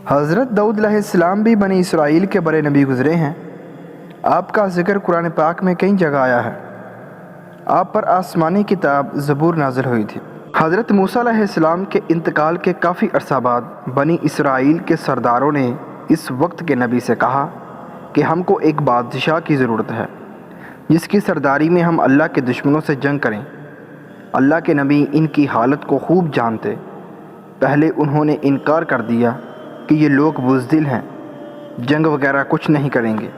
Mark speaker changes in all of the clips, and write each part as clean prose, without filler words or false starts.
Speaker 1: حضرت داؤد علیہ السلام بھی بنی اسرائیل کے بڑے نبی گزرے ہیں۔ آپ کا ذکر قرآن پاک میں کئی جگہ آیا ہے۔ آپ پر آسمانی کتاب زبور نازل ہوئی تھی۔ حضرت موسیٰ علیہ السلام کے انتقال کے کافی عرصہ بعد بنی اسرائیل کے سرداروں نے اس وقت کے نبی سے کہا کہ ہم کو ایک بادشاہ کی ضرورت ہے جس کی سرداری میں ہم اللہ کے دشمنوں سے جنگ کریں۔ اللہ کے نبی ان کی حالت کو خوب جانتے۔ پہلے انہوں نے انکار کر دیا کہ یہ لوگ بزدل ہیں، جنگ وغیرہ کچھ نہیں کریں گے،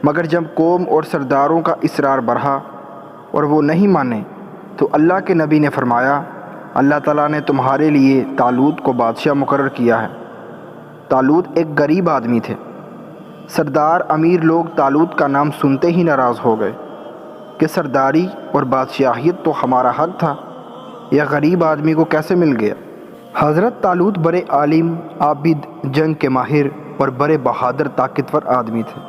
Speaker 1: مگر جب قوم اور سرداروں کا اصرار بڑھا اور وہ نہیں مانے تو اللہ کے نبی نے فرمایا، اللہ تعالیٰ نے تمہارے لیے طالوت کو بادشاہ مقرر کیا ہے۔ طالوت ایک غریب آدمی تھے۔ سردار امیر لوگ طالوت کا نام سنتے ہی ناراض ہو گئے کہ سرداری اور بادشاہیت تو ہمارا حق تھا، یہ غریب آدمی کو کیسے مل گیا؟ حضرت طالوت بڑے عالم، عابد، جنگ کے ماہر اور بڑے بہادر طاقتور آدمی تھے،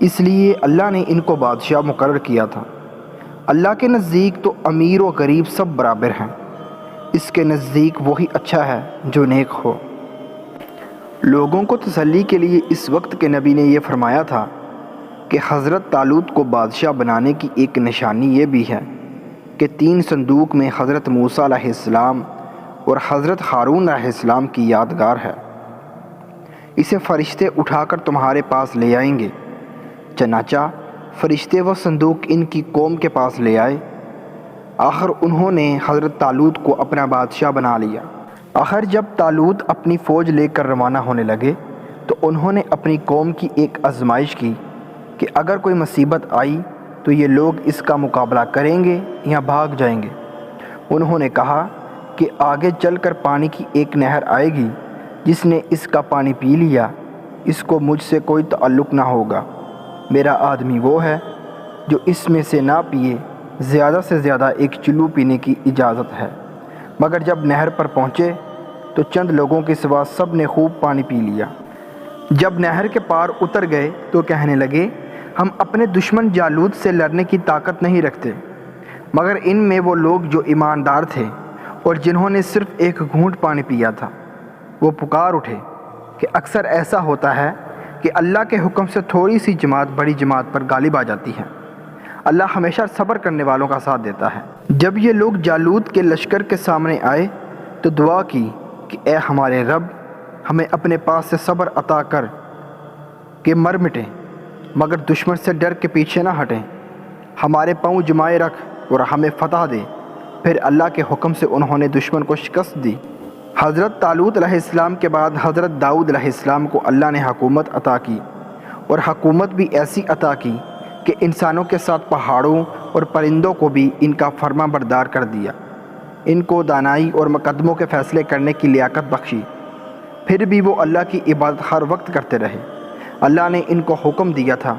Speaker 1: اس لیے اللہ نے ان کو بادشاہ مقرر کیا تھا۔ اللہ کے نزدیک تو امیر و غریب سب برابر ہیں، اس کے نزدیک وہی اچھا ہے جو نیک ہو۔ لوگوں کو تسلی کے لیے اس وقت کے نبی نے یہ فرمایا تھا کہ حضرت طالوت کو بادشاہ بنانے کی ایک نشانی یہ بھی ہے کہ 3 صندوق میں حضرت موسیٰ علیہ السلام اور حضرت ہارون علیہ السلام کی یادگار ہے۔ اسے فرشتے اٹھا کر تمہارے پاس لے آئیں گے۔ چنانچہ فرشتے وہ صندوق ان کی قوم کے پاس لے آئے۔ آخر انہوں نے حضرت طالوت کو اپنا بادشاہ بنا لیا۔ آخر جب طالوت اپنی فوج لے کر روانہ ہونے لگے تو انہوں نے اپنی قوم کی ایک آزمائش کی کہ اگر کوئی مصیبت آئی تو یہ لوگ اس کا مقابلہ کریں گے یا بھاگ جائیں گے۔ انہوں نے کہا کہ آگے چل کر پانی کی ایک نہر آئے گی، جس نے اس کا پانی پی لیا اس کو مجھ سے کوئی تعلق نہ ہوگا۔ میرا آدمی وہ ہے جو اس میں سے نہ پیے، زیادہ سے زیادہ ایک چلو پینے کی اجازت ہے۔ مگر جب نہر پر پہنچے تو چند لوگوں کے سوا سب نے خوب پانی پی لیا۔ جب نہر کے پار اتر گئے تو کہنے لگے، ہم اپنے دشمن جالوت سے لڑنے کی طاقت نہیں رکھتے۔ مگر ان میں وہ لوگ جو ایماندار تھے اور جنہوں نے صرف ایک گھونٹ پانی پیا تھا، وہ پکار اٹھے کہ اکثر ایسا ہوتا ہے کہ اللہ کے حکم سے تھوڑی سی جماعت بڑی جماعت پر غالب آ جاتی ہے۔ اللہ ہمیشہ صبر کرنے والوں کا ساتھ دیتا ہے۔ جب یہ لوگ جالوت کے لشکر کے سامنے آئے تو دعا کی کہ اے ہمارے رب، ہمیں اپنے پاس سے صبر عطا کر کہ مر مٹیں، مگر دشمن سے ڈر کے پیچھے نہ ہٹیں۔ ہمارے پاؤں جمائے رکھ اور ہمیں فتح دے۔ پھر اللہ کے حکم سے انہوں نے دشمن کو شکست دی۔ حضرت طالوت علیہ السلام کے بعد حضرت داؤد علیہ السلام کو اللہ نے حکومت عطا کی، اور حکومت بھی ایسی عطا کی کہ انسانوں کے ساتھ پہاڑوں اور پرندوں کو بھی ان کا فرما بردار کر دیا۔ ان کو دانائی اور مقدموں کے فیصلے کرنے کی لیاقت بخشی۔ پھر بھی وہ اللہ کی عبادت ہر وقت کرتے رہے۔ اللہ نے ان کو حکم دیا تھا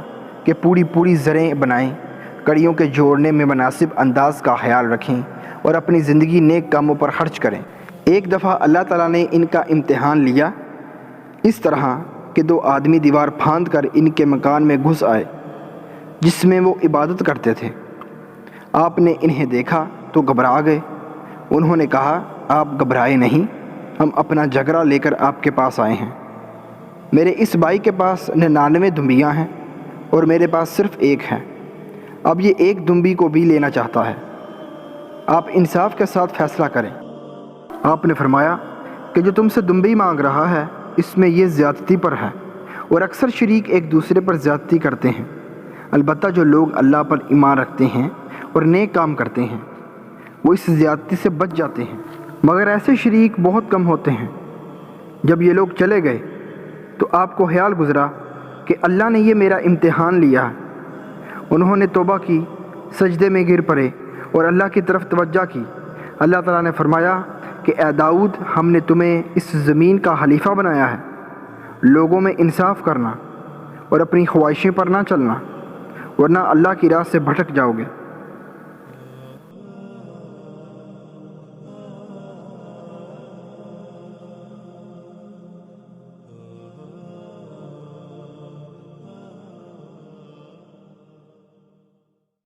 Speaker 1: کہ پوری زرعیں بنائیں، کڑیوں کے جوڑنے میں مناسب انداز کا خیال رکھیں اور اپنی زندگی نیک کاموں پر خرچ کریں۔ ایک دفعہ اللہ تعالیٰ نے ان کا امتحان لیا، اس طرح کہ 2 آدمی دیوار پھاند کر ان کے مکان میں گھس آئے جس میں وہ عبادت کرتے تھے۔ آپ نے انہیں دیکھا تو گھبرا گئے۔ انہوں نے کہا، آپ گھبرائے نہیں، ہم اپنا جھگڑا لے کر آپ کے پاس آئے ہیں۔ میرے اس بھائی کے پاس 99 دمبیاں ہیں اور میرے پاس صرف ایک ہے۔ اب یہ ایک دمبی کو بھی لینا چاہتا ہے۔ آپ انصاف کے ساتھ فیصلہ کریں۔ آپ نے فرمایا کہ جو تم سے دمبی مانگ رہا ہے اس میں یہ زیادتی پر ہے، اور اکثر شریک ایک دوسرے پر زیادتی کرتے ہیں۔ البتہ جو لوگ اللہ پر ایمان رکھتے ہیں اور نیک کام کرتے ہیں وہ اس زیادتی سے بچ جاتے ہیں، مگر ایسے شریک بہت کم ہوتے ہیں۔ جب یہ لوگ چلے گئے تو آپ کو خیال گزرا کہ اللہ نے یہ میرا امتحان لیا ہے۔ انہوں نے توبہ کی، سجدے میں گر پڑے اور اللہ کی طرف توجہ کی۔ اللہ تعالیٰ نے فرمایا کہ اے داؤد، ہم نے تمہیں اس زمین کا خلیفہ بنایا ہے۔ لوگوں میں انصاف کرنا اور اپنی خواہشیں پر نہ چلنا، ورنہ اللہ کی راہ سے بھٹک جاؤ گے۔